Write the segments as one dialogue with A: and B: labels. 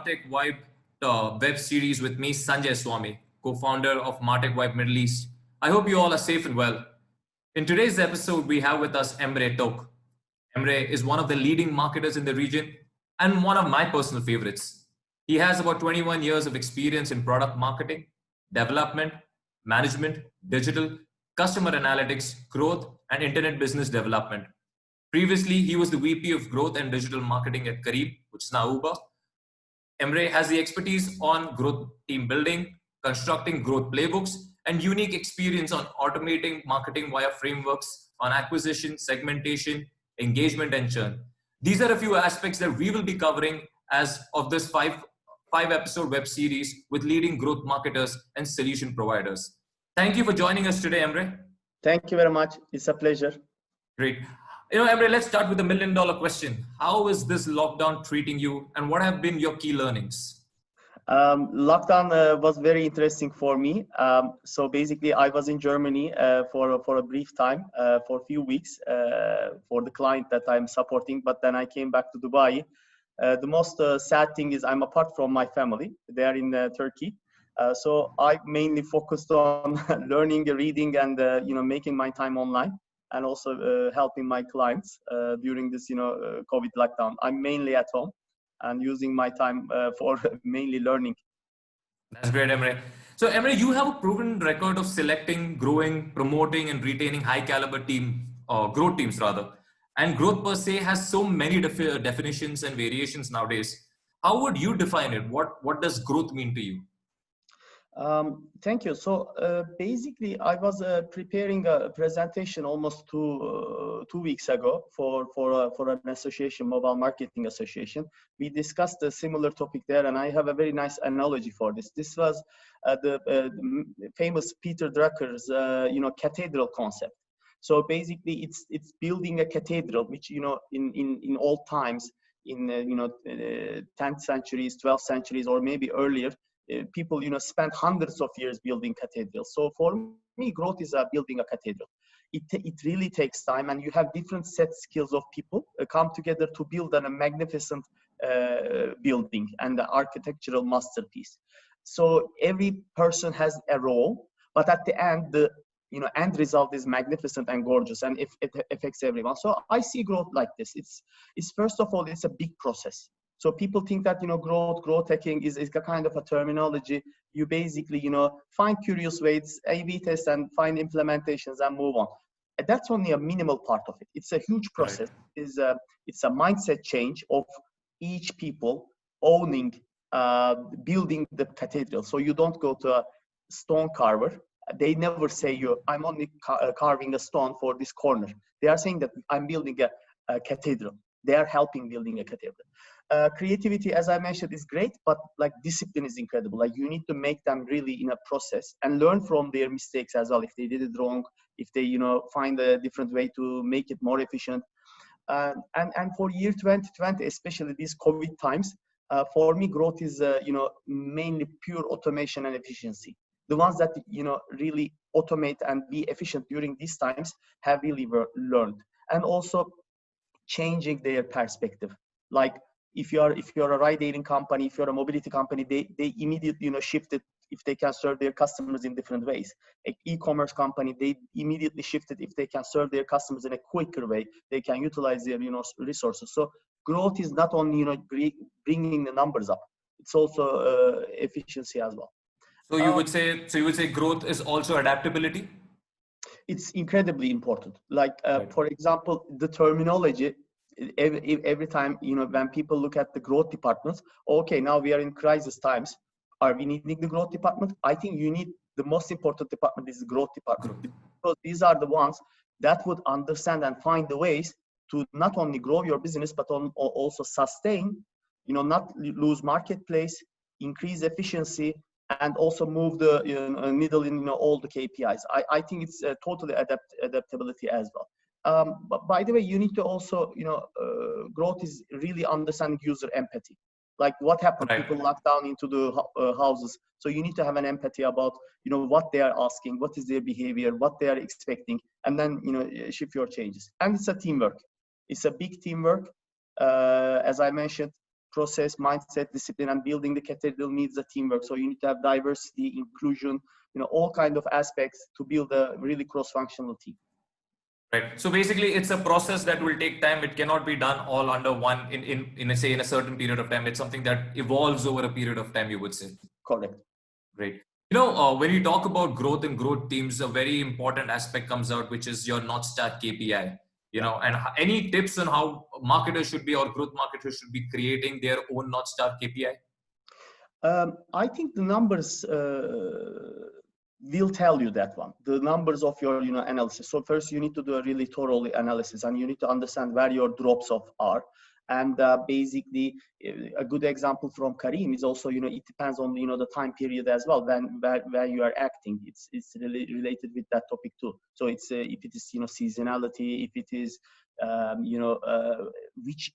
A: MarTech Vibe web series with me, Sanjay Swami, co-founder of MarTech Vibe Middle East. I hope you all are safe and well. In today's episode, we have with us Emre Tok. Emre is one of the leading marketers in the region and one of my personal favorites. He has about 21 years of experience in product marketing, development, management, digital, customer analytics, growth, and internet business development. Previously, he was the VP of Growth and Digital Marketing at Careem, which is now Uber. Emre has the expertise on growth team building, constructing growth playbooks, and unique experience on automating marketing via frameworks on acquisition, segmentation, engagement, and churn. These are a few aspects that we will be covering as of this five episode web series with leading growth marketers and solution providers. Thank you for joining us today, Emre.
B: Thank you very much. It's a pleasure.
A: Great. Emre, let's start with the million-dollar question. How is this lockdown treating you, and what have been your key learnings?
B: Lockdown was very interesting for me. So basically, I was in Germany for a brief time, for a few weeks, for the client that I'm supporting. But then I came back to Dubai. The most sad thing is I'm apart from my family. They are in Turkey. So I mainly focused on learning, reading, and making my time online, and also helping my clients during this COVID lockdown. I'm mainly at home and using my time for mainly learning.
A: That's great, Emre. So Emre, you have a proven record of selecting, growing, promoting, and retaining high caliber growth teams rather. And growth per se has so many definitions and variations nowadays. How would you define it? What does growth mean to you?
B: Thank you. So basically, I was preparing a presentation almost two weeks ago for an association, mobile marketing association. We discussed a similar topic there, and I have a very nice analogy for this. This was the famous Peter Drucker's cathedral concept. So basically, it's building a cathedral, which in old times, in 10th centuries, 12th centuries, or maybe earlier. People spend hundreds of years building cathedrals. So for me, growth is building a cathedral. It really takes time, and you have different set skills of people come together to build a magnificent building and the architectural masterpiece. So every person has a role, but at the end, the end result is magnificent and gorgeous, and it affects everyone. So I see growth like this. It's first of all, it's a big process. So people think that growth hacking is a kind of a terminology. You basically find curious ways, A/B test, and find implementations and move on. And that's only a minimal part of it. It's a huge process. Right. It's a mindset change of each people owning building the cathedral. So you don't go to a stone carver. They never say I'm only carving a stone for this corner. They are saying that I'm building a cathedral. They are helping building a cathedral. Creativity, as I mentioned, is great, but like discipline is incredible. Like you need to make them really in a process and learn from their mistakes as well. If they did it wrong, if they find a different way to make it more efficient. And for year 2020, especially these COVID times, for me, growth is mainly pure automation and efficiency. The ones that really automate and be efficient during these times have really learned, and also changing their perspective. Like if you're a ride-hailing company, if you're a mobility company, they immediately shifted if they can serve their customers in different ways. An e-commerce company, they immediately shifted if they can serve their customers in a quicker way. They can utilize their resources. So growth is not only bringing the numbers up; it's also efficiency as well.
A: So you would say growth is also adaptability.
B: It's incredibly important. Like right. For example, the terminology. Every time when people look at the growth departments, okay, now we are in crisis times. Are we needing the growth department? I think you need the most important department is the growth department, because these are the ones that would understand and find the ways to not only grow your business but also sustain, not lose marketplace, increase efficiency, and also move the needle in all the KPIs. I think it's totally adaptability as well. But by the way, you need to also, growth is really understanding user empathy. Like what happened, right. People locked down into the houses. So you need to have an empathy about, what they are asking, what is their behavior, what they are expecting, and then, shift your changes. And it's a teamwork. It's a big teamwork. As I mentioned, process, mindset, discipline, and building the cathedral needs a teamwork. So you need to have diversity, inclusion, all kind of aspects to build a really cross-functional team.
A: Right. So basically, it's a process that will take time. It cannot be done all under one in a certain period of time. It's something that evolves over a period of time, you would say.
B: Correct.
A: Great. When you talk about growth and growth teams, a very important aspect comes out, which is your North Star KPI. And any tips on how marketers should be or growth marketers should be creating their own North Star KPI?
B: I think the numbers will tell you that one, the numbers of your analysis. So first you need to do a really thorough analysis, and you need to understand where your drops off are. And basically a good example from Careem is also, it depends on the time period as well where you are acting. It's really related with that topic too. So it's if it is seasonality, if it is which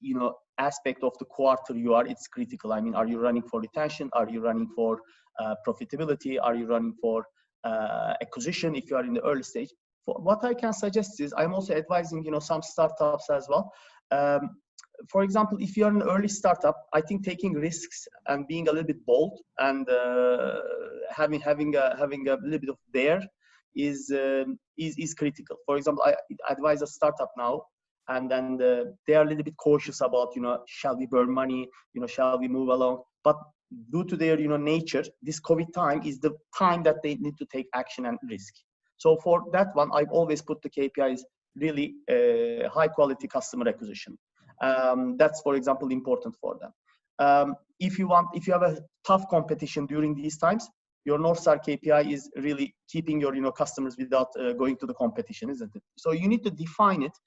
B: aspect of the quarter you are, it's critical. I mean, are you running for retention? Are you running for profitability? Are you running for acquisition if you are in the early stage? What I can suggest is, I'm also advising some startups as well. For example, if you're an early startup, I think taking risks and being a little bit bold and having a little bit of dare is critical. For example, I advise a startup now, and then they are a little bit cautious about shall we burn money, shall we move along? But due to their nature, this COVID time is the time that they need to take action and risk. So for that one, I've always put the KPIs really high quality customer acquisition. That's, for example, important for them. If you have a tough competition during these times, your North Star KPI is really keeping your customers without going to the competition, isn't it? So you need to define it,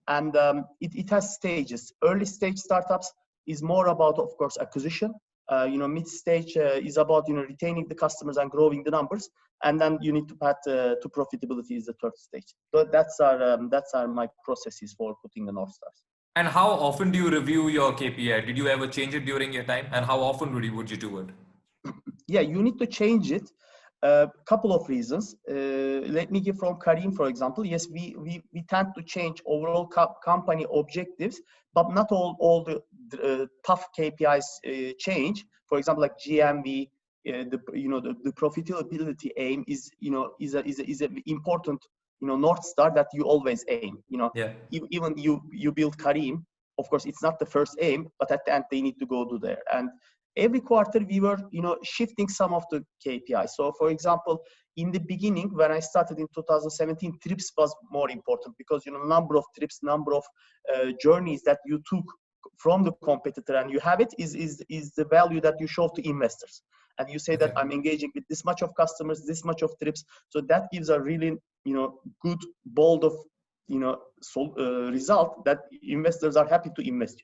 B: and it has stages. Early stage startups is more about, of course, acquisition. Mid stage is about retaining the customers and growing the numbers, and then you need to path to profitability is the third stage. So that's my processes for putting the North Stars.
A: And how often do you review your KPI? Did you ever change it during your time? And how often would you do it?
B: Yeah, you need to change it. Couple of reasons. Let me give from Careem, for example. Yes, we tend to change overall company objectives, but not all the tough KPIs change. For example, like GMV, the profitability aim is an important North Star that you always aim.
A: Yeah.
B: Even you build Careem, of course, it's not the first aim, but at the end they need to go to there. And every quarter we were shifting some of the KPIs. So for example, in the beginning when I started in 2017, trips was more important because number of trips, number of journeys that you took from the competitor and you have it is the value that you show to investors. And you say that I'm engaging with this much of customers, this much of trips. So that gives a really good bold of result that investors are happy to invest.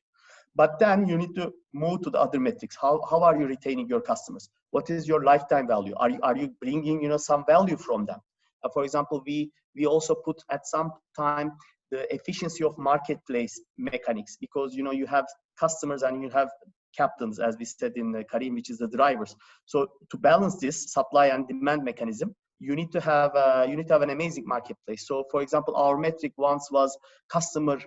B: But then you need to move to the other metrics. How are you retaining your customers? What is your lifetime value? Are you bringing some value from them? For example, we also put at some time the efficiency of marketplace mechanics, because you have customers and you have captains, as we said in Careem, which is the drivers. So to balance this supply and demand mechanism, you need to have an amazing marketplace. So for example, our metric once was customer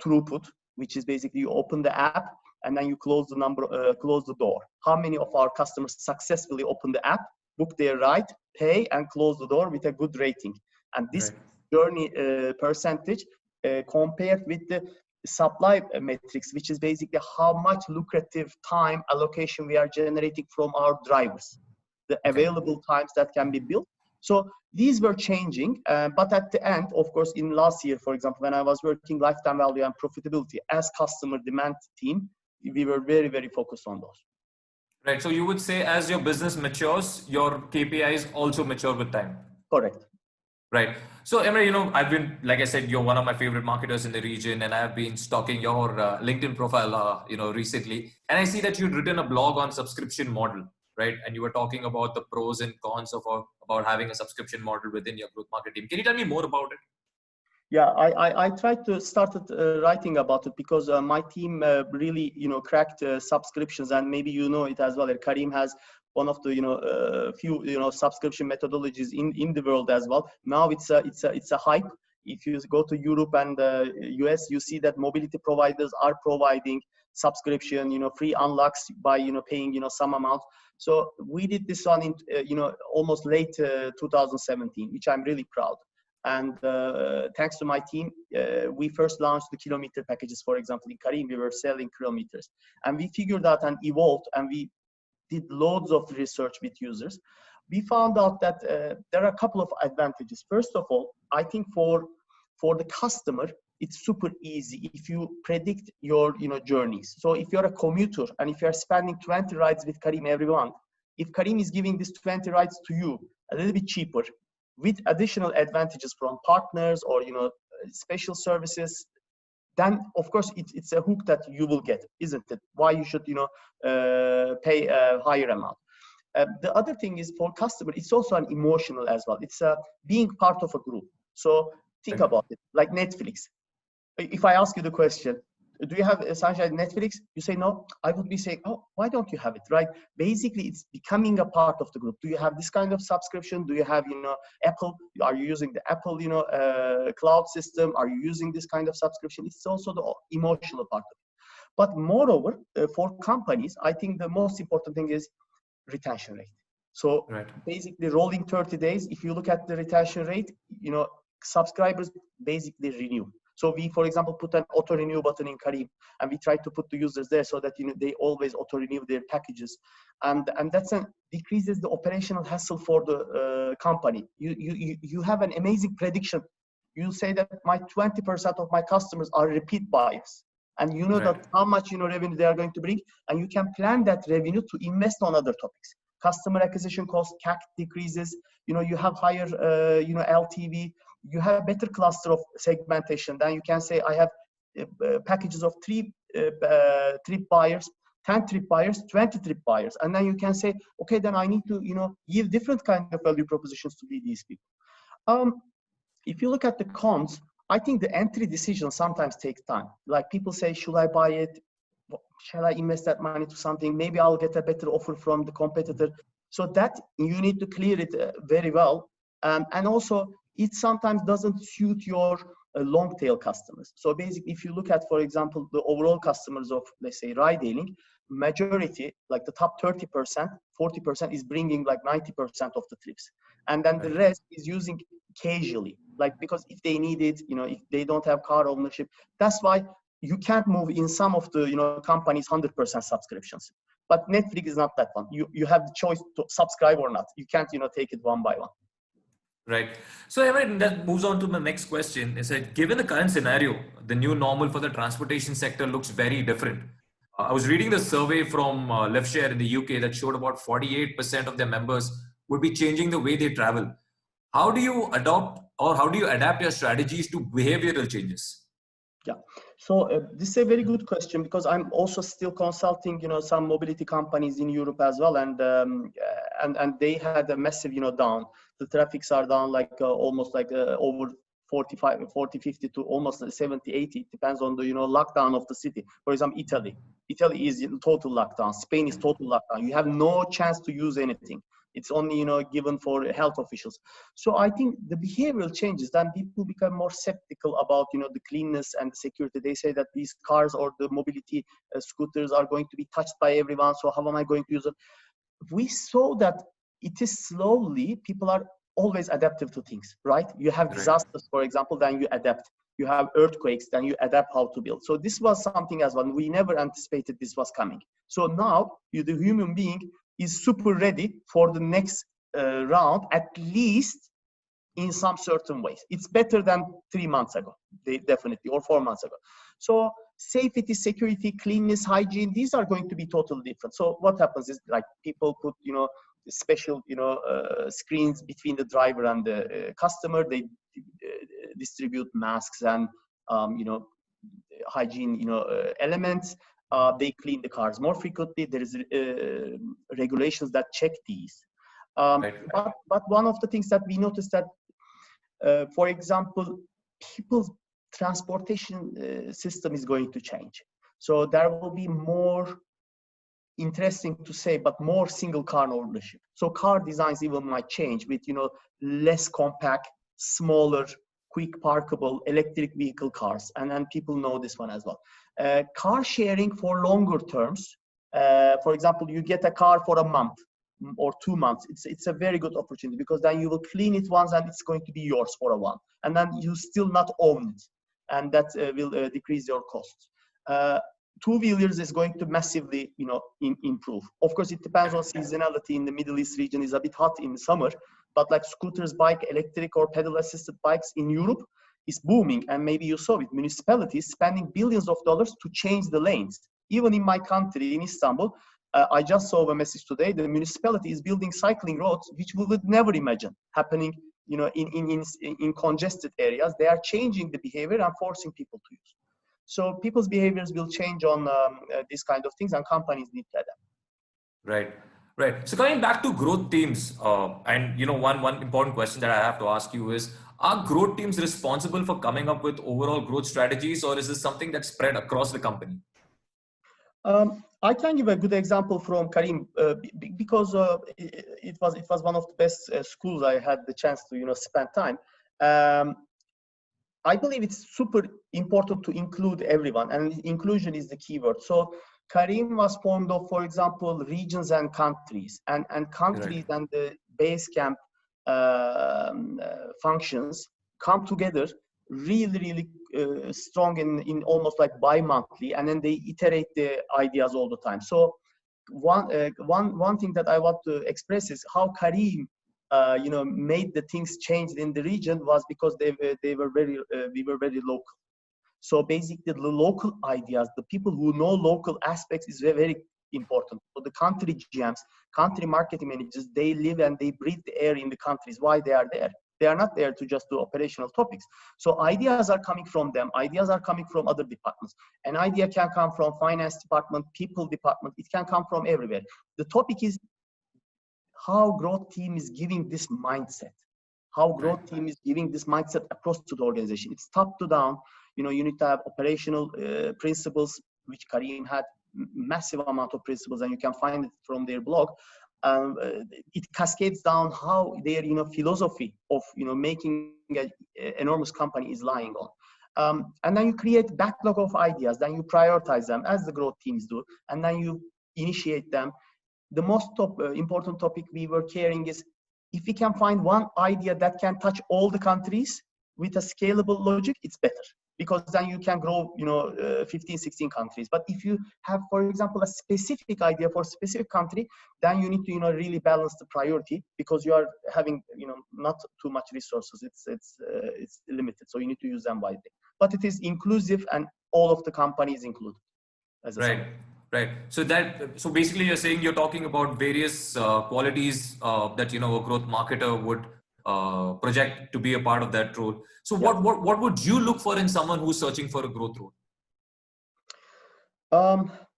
B: throughput, which is basically you open the app and then you close the door. How many of our customers successfully open the app, book their ride, pay, and close the door with a good rating? And this journey percentage compared with the supply metrics, which is basically how much lucrative time allocation we are generating from our drivers, the available times that can be built. So these were changing, but at the end, of course, in last year, for example, when I was working lifetime value and profitability as customer demand team, we were very, very focused on those.
A: Right. So you would say as your business matures, your KPIs also mature with time.
B: Correct.
A: Right. So Emre, I've been, like I said, you're one of my favorite marketers in the region, and I've been stalking your LinkedIn profile, recently, and I see that you'd written a blog on subscription model, right? And you were talking about the pros and cons of about having a subscription model within your growth market team. Can you tell me more about it?
B: Yeah, I tried to start writing about it because my team really cracked subscriptions, and maybe it as well. Careem has one of the few subscription methodologies in the world as well. Now it's a hype. If you go to Europe and US, you see that mobility providers are providing subscription, free unlocks by, paying, some amount. So we did this one in, almost late 2017, which I'm really proud. And thanks to my team, we first launched the kilometer packages. For example, in Careem, we were selling kilometers. And we figured out and evolved, and we did loads of research with users. We found out that there are a couple of advantages. First of all, I think for the customer, it's super easy if you predict your journeys. So if you're a commuter and if you're spending 20 rides with Careem every month, if Careem is giving these 20 rides to you a little bit cheaper with additional advantages from partners or special services, then of course it's a hook that you will get, isn't it? Why you should pay a higher amount. The other thing is for customer, it's also an emotional as well. It's being part of a group. So think about it, like Netflix. If I ask you the question, do you have Sanjay Netflix? You say no. I would be saying, oh, why don't you have it, right? Basically, it's becoming a part of the group. Do you have this kind of subscription? Do you have, Apple? Are you using the Apple, cloud system? Are you using this kind of subscription? It's also the emotional part of it. But moreover, for companies, I think the most important thing is retention rate. So basically, rolling 30 days. If you look at the retention rate, subscribers basically renew. So we, for example, put an auto renew button in Careem, and we try to put the users there so that they always auto renew their packages, and that's decreases the operational hassle for the company. You have an amazing prediction. You say that my 20% of my customers are repeat buyers, and that how much revenue they are going to bring, and you can plan that revenue to invest on other topics. Customer acquisition cost, CAC decreases. You have higher LTV. You have better cluster of segmentation. Then you can say I have packages of 3 trip buyers, 10 trip buyers, 20 trip buyers, and then you can say, okay, then I need to give different kind of value propositions to these people. If you look at the cons, I think the entry decision sometimes takes time. Like people say, should I buy it? Shall I invest that money to something? Maybe I'll get a better offer from the competitor. So that you need to clear it very well. And also, it sometimes doesn't suit your long tail customers. So basically, if you look at, for example, the overall customers of, let's say, ride hailing, majority, like the top 30%, 40% is bringing like 90% of the trips. And then the rest is using casually, like because if they need it, if they don't have car ownership. That's why you can't move in some of the companies 100% subscriptions. But Netflix is not that one. You have the choice to subscribe or not. You can't take it one by one.
A: Right. So Emre, that moves on to the next question. Is that given the current scenario, the new normal for the transportation sector looks very different. I was reading the survey from LiftShare in the UK that showed about 48% of their members would be changing the way they travel. How do you adapt your strategies to behavioral changes?
B: Yeah, so this is a very good question because I'm also still consulting, some mobility companies in Europe as well, and they had a massive, down. The traffics are down like almost like over 45, 40, 50 to almost 70, 80. It depends on the lockdown of the city. For example, Italy is in total lockdown. Spain is total lockdown. You have no chance to use anything. It's only given for health officials. So I think the behavioral changes, then people become more skeptical about the cleanness and the security. They say that these cars or the mobility scooters are going to be touched by everyone. So how am I going to use it? We saw that it is slowly, people are always adaptive to things, right? You have disasters, for example, then you adapt. You have earthquakes, then you adapt how to build. So this was something as well. We never anticipated this was coming. So now the human being is super ready for the next round, at least in some certain ways. It's better than 3 months ago, definitely, or 4 months ago. So safety, security, cleanness, hygiene, these are going to be totally different. So what happens is like people put, special, screens between the driver and the customer. They distribute masks and, hygiene, elements. They clean the cars more frequently. There is regulations that check these. But one of the things that we noticed that, for example, people's transportation system is going to change. So there will be more, interesting to say, but more single car ownership. So car designs even might change with, less compact, smaller, quick parkable electric vehicle cars. And people know this one as well. Car sharing for longer terms. For example, you get a car for a month or 2 months. It's a very good opportunity because then you will clean it once and it's going to be yours for a while. And then you still not own it. And that will decrease your costs. Two-wheelers is going to massively, improve. Of course, it depends on seasonality. In the Middle East region is a bit hot in the summer, but like scooters, bike, electric or pedal-assisted bikes in Europe is booming. And maybe you saw it, municipalities spending billions of dollars to change the lanes. Even in my country, in Istanbul, I just saw a message today. The municipality is building cycling roads, which we would never imagine happening, in congested areas. They are changing the behavior and forcing people to use. So people's behaviors will change on these kind of things, and companies need to adapt.
A: Right, right. So coming back to growth teams, and one important question that I have to ask you is: are growth teams responsible for coming up with overall growth strategies, or is this something that's spread across the company?
B: I can give a good example from Careem because it was one of the best schools I had the chance to spend time. I believe it's super important to include everyone, and inclusion is the keyword. So Careem was formed of, for example, regions and countries, and countries
A: Right.
B: and the base camp functions come together really strong in almost like bi-monthly, and then they iterate the ideas all the time. So one thing that I want to express is how Careem made the things change in the region was because we were very local. So basically, the local ideas, the people who know local aspects is very important. So the country GMs, country marketing managers, they live and they breathe the air in the countries. Why they are there? They are not there to just do operational topics. So ideas are coming from them. Ideas are coming from other departments. An idea can come from finance department, people department. It can come from everywhere. The topic is how growth team is giving this mindset, how growth team is giving this mindset across to the organization. It's top to down. You need to have operational principles, which Careem had massive amount of principles, and you can find it from their blog. It cascades down how their philosophy of making an enormous company is lying on. And then you create backlog of ideas, then you prioritize them as the growth teams do, and then you initiate them. The most important topic we were carrying is if we can find one idea that can touch all the countries with a scalable logic, it's better, because then you can grow 15, 16 countries. But if you have, for example, a specific idea for a specific country, then you need to really balance the priority, because you are having not too much resources. It's limited, so you need to use them wisely. But it is inclusive, and all of the companies included as a
A: Right.
B: summary.
A: Right. So basically you're saying, you're talking about various qualities that a growth marketer would project to be a part of that role. So
B: Yeah.
A: what would you look for in someone who's searching for a growth role?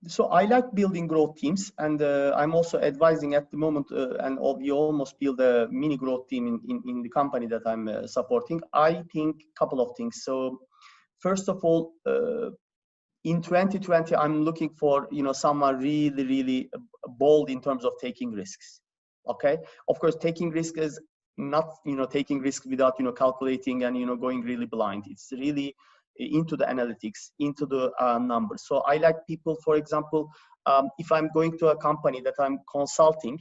B: So I like building growth teams, and I'm also advising at the moment, and we almost build a mini growth team in the company that I'm supporting. I think a couple of things. So first of all, in 2020, I'm looking for someone really bold in terms of taking risks. Okay, of course, taking risk is not taking risk without calculating and going really blind. It's really into the analytics, into the numbers. So I like people, for example, if I'm going to a company that I'm consulting,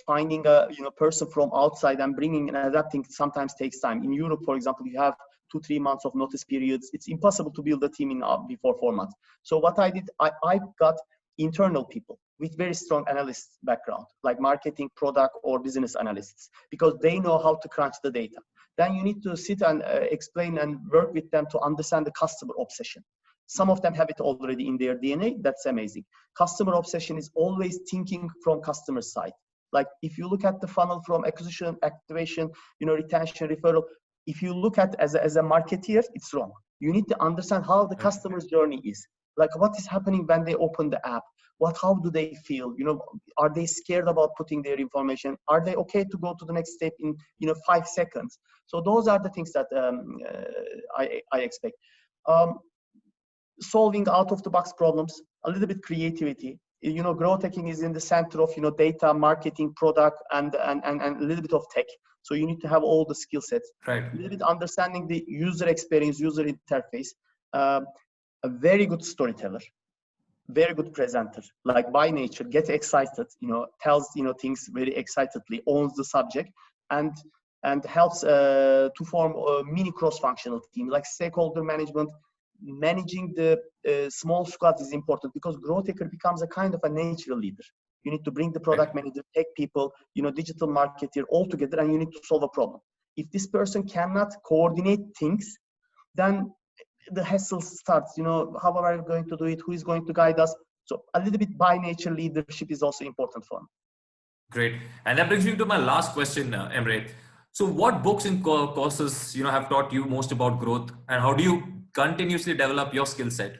B: finding a person from outside and bringing and adapting sometimes takes time. In Europe, for example, you have 2-3 months of notice periods. It's impossible to build a team in before 4 months. So what I did, I got internal people with very strong analyst background, like marketing, product, or business analysts, because they know how to crunch the data. Then you need to sit and explain and work with them to understand the customer obsession. Some of them have it already in their DNA. That's amazing. Customer obsession is always thinking from customer side. Like if you look at the funnel from acquisition, activation, retention, referral, if you look at as a marketeer, it's wrong. You need to understand how the customer's journey is. Like what is happening when they open the app? How do they feel? Are they scared about putting their information? Are they okay to go to the next step in 5 seconds? So those are the things that I expect. Solving out of the box problems, a little bit creativity. Growth hacking is in the center of data, marketing, product, and a little bit of tech. So you need to have all the skill sets.
A: Right.
B: A little bit understanding the user experience, user interface. a very good storyteller, very good presenter, like by nature, get excited, tells things very excitedly, owns the subject, and helps to form a mini cross-functional team, like stakeholder management. Managing the small squad is important, because growth hacker becomes a kind of a natural leader. You need to bring the product manager, tech people, digital marketer all together, and you need to solve a problem. If this person cannot coordinate things, then the hassle starts. How are we going to do it? Who is going to guide us? So a little bit by nature, leadership is also important for me.
A: Great. And that brings me to my last question, Emre. So what books and courses, have taught you most about growth, and how do you continuously develop your skill set?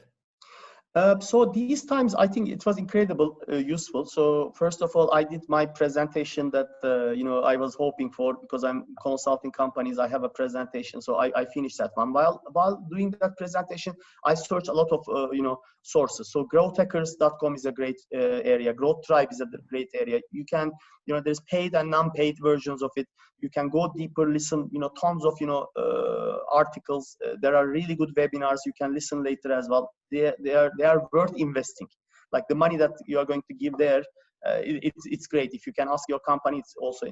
B: So these times, I think it was incredible useful. So first of all, I did my presentation that I was hoping for, because I'm consulting companies. I have a presentation, so I finished that one. While doing that presentation, I searched a lot of sources. So growthhackers.com is a great area. Growth Tribe is a great area. You can there's paid and non-paid versions of it. You can go deeper, listen, tons of articles. There are really good webinars. You can listen later as well. They are worth investing. Like the money that you are going to give there, it's great. If you can ask your company, it's also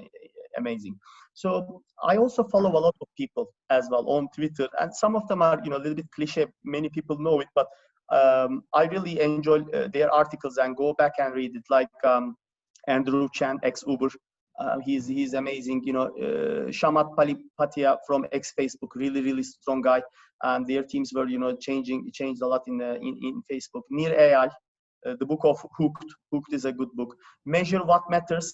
B: amazing. So I also follow a lot of people as well on Twitter, and some of them are a little bit cliche. Many people know it, but I really enjoy their articles and go back and read it. Like Andrew Chan, ex-Uber. He's amazing. Shamat Patia from ex-Facebook, really strong guy. And their teams were changed a lot in Facebook. Near AI, the book of Hooked is a good book. Measure What Matters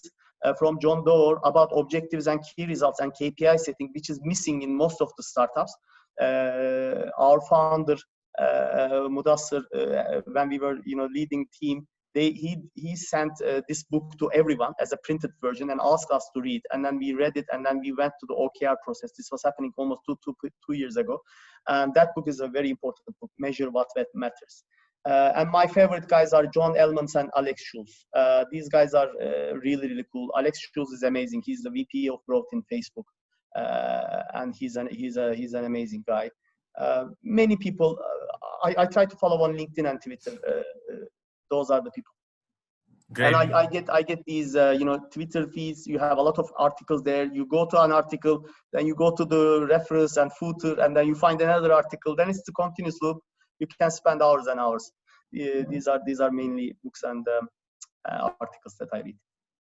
B: from John Doerr, about objectives and key results and KPI setting, which is missing in most of the startups. Our founder Mudassir, when we were leading team, he sent this book to everyone as a printed version and asked us to read, and then we read it, and then we went to the OKR process. This was happening almost two years ago, and that book is a very important book. Measure What Matters. And my favorite guys are John Elmans and Alex Schulz. These guys are really cool. Alex Schulz is amazing. He's the VP of growth in Facebook, and he's an amazing guy. Many people I try to follow on LinkedIn and Twitter. Those are the people. Great. And I get these Twitter feeds. You have a lot of articles there. You go to an article, then you go to the reference and footer, and then you find another article. Then it's the continuous loop. You can spend hours and hours. These are mainly books and articles that I read.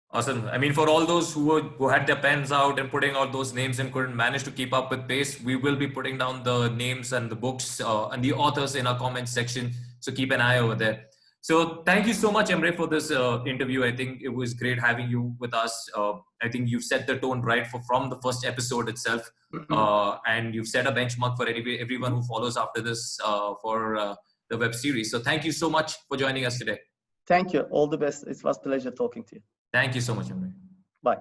A: Awesome. I mean, for all those who had their pens out and putting out those names and couldn't manage to keep up with pace, we will be putting down the names and the books and the authors in our comments section. So keep an eye over there. So thank you so much, Emre, for this interview. I think it was great having you with us. I think you've set the tone right from the first episode itself. And you've set a benchmark for everyone who follows after this for the web series. So thank you so much for joining us today.
B: Thank you. All the best. It was a pleasure talking to you.
A: Thank you so much, Emre.
B: Bye.